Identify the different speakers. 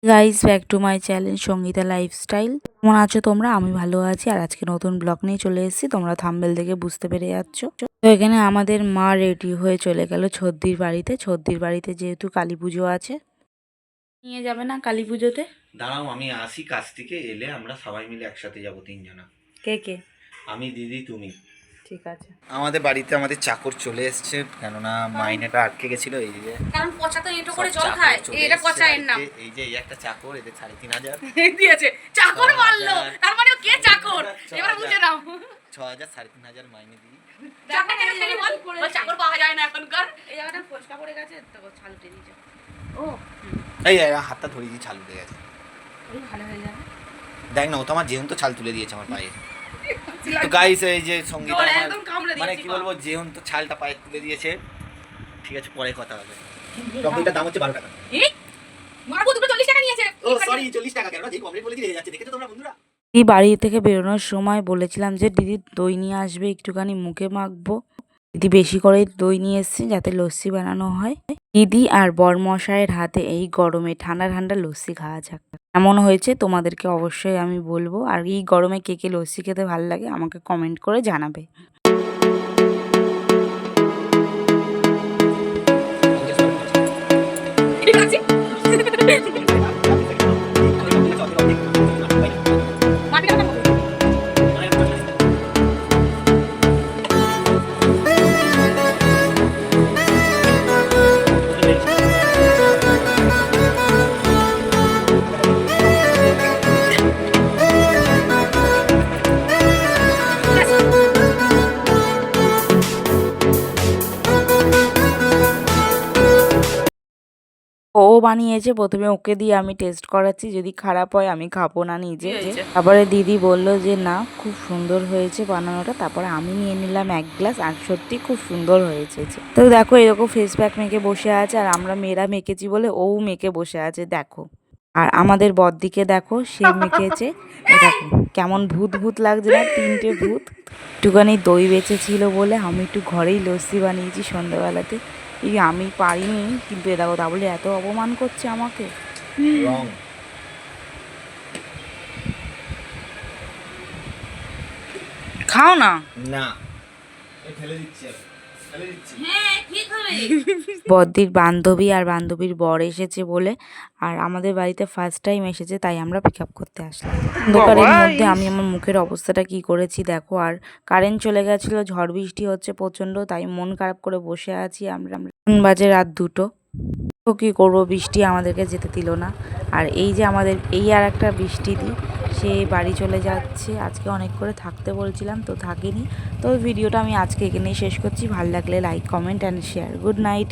Speaker 1: Guys back to my channel Sangeeta lifestyle. কেমন আছো তোমরা? আমি ভালো আছি। আর আজকে নতুন ব্লগ নিয়ে চলে এসেছি, তোমরা থাম্বনেল দেখে বুঝতে পেরে যাচ্ছ। তো এখানে আমাদের মা রেডি হয়ে চলে গেল ছদ্দির বাড়িতে। ছদ্দির বাড়িতে যেহেতু কালী পুজো আছে, নিয়ে যাবে না কালী পুজোতে?
Speaker 2: দাঁড়াও, আমি আসি কাজ থেকে, এলে আমরা সবাই মিলে একসাথে যাবো, তিনজনা।
Speaker 1: কে কে?
Speaker 2: আমি, দিদি, তুমি।
Speaker 1: ঠিক আছে।
Speaker 2: আমাদের বাড়িতে আমাদের চাকর চলে এসছে, কেননা মাইনেটা আটকে গেছিল। এই যে
Speaker 3: কারণ পচা তো এঁটো করে জল খায়, এটা পচা এর নাম।
Speaker 2: এই যে এই একটা চাকর, এদের 3,500
Speaker 3: দিয়েছে, চাকর মারলো, তার মানে কে চাকর? এবার বুঝে নাও।
Speaker 2: 6,000 3,500 মাইনে দিই।
Speaker 3: চাকর কেন ছেড়ে বল, চাকর পাওয়া যায় না এখনকার। এই জায়গাটা ফসকা পড়ে গেছে, তো ছাল উঠে দিয়েছে। ও
Speaker 2: এই হাতটা ধরিয়ে দিয়ে ছাল উঠে গেছে।
Speaker 3: ওই ভালো হয়ে যাবে।
Speaker 2: দেখ না, ও তো আমার যেহেতু ছাল তুলে দিয়েছে আমার পায়ে। তো গাইস, এই যে সঙ্গীতা মানে কি বলবো, যেহেতু ছালটা পায়ে তুলে দিয়েছে। ঠিক আছে, পরে কথা হবে। কমপ্লিটের দাম হচ্ছে 12 টাকা।
Speaker 3: মারবো, দুটো 40 টাকা নিয়েছে।
Speaker 2: ও সরি, 40 টাকা কেন? যে কমপ্লিট বলে দিয়ে যাচ্ছে, দেখেছো তোমরা বন্ধুরা?
Speaker 1: এই বাড়ি থেকে বেরোনোর সময় বলেছিলাম যে দিদি দই নিয়ে আসবে, একটুখানি মুখে মাখবো। দিদি বেশি করে দই নিয়ে এসছে যাতে লস্যি বানানো হয়। দিদি আর বরমশাইয়ের হাতে এই গরমে ঠান্ডা ঠান্ডা লস্যি খাওয়া যাক। কেমন হয়েছে তোমাদেরকে অবশ্যই আমি বলবো। আর এই গরমে কে কে লস্যি খেতে ভালো লাগে আমাকে কমেন্ট করে জানাবে।
Speaker 3: ঠিক আছে। মাটিটা কেন?
Speaker 1: ও বানিয়েছে, প্রথমে ওকে দিয়ে আমি টেস্ট করাচ্ছি, যদি খারাপ হয় আমি খাবো না নিজে। তারপরে দিদি বলল যে না খুব সুন্দর হয়েছে বানানোটা। তারপরে আমি নিয়ে নিলাম 1 গ্লাস, আর সত্যি খুব সুন্দর হয়েছে। তো দেখো এরকম ফেস প্যাক মেখে বসে আছে, আর আমরা মেয়েরা মেখেছি বলে ও মেখে বসে আছে দেখো। আর আমাদের বড়দিকে দেখো, সে মেখেছে। দেখো কেমন ভূত ভূত লাগছে না, 3টে ভূত। একটুখানি দই বেঁচেছিল বলে আমি একটু ঘরেই লস্যি বানিয়েছি সন্ধ্যাবেলাতে। এই আমি পারিনি, কিন্তু এ দেখো তা বলে এত অপমান করছে আমাকে।
Speaker 2: রং
Speaker 1: খাও না।
Speaker 2: না, ফেলে দিচ্ছি, ফেলে দিচ্ছি।
Speaker 3: হ্যাঁ, ঠিক হবে।
Speaker 1: বদ্দির বান্ধবী আর বান্ধবীর বর এসেছে বলে, আর আমাদের বাড়িতে ফার্স্ট টাইম এসেছে, তাই আমরা পিক আপ করতে আসলাম। অন্ধকারের মধ্যে আমি আমার মুখের অবস্থাটা কি করেছি দেখো। আর কারেন্ট চলে গেছিলো, ঝড় বৃষ্টি হচ্ছে প্রচণ্ড, তাই মন খারাপ করে বসে আছি আমরা। বাজে রাত 2টো। তো কী করবো, বৃষ্টি আমাদেরকে যেতে দিল না। আর এই যে আমাদের এই আর একটা বৃষ্টি দি, সে বাড়ি চলে যাচ্ছে। আজকে অনেক করে থাকতে বলছিলাম, তো থাকিনি। তো ভিডিওটা আমি আজকে এখানেই শেষ করছি। ভালো লাগলে like, comment and share. Good night.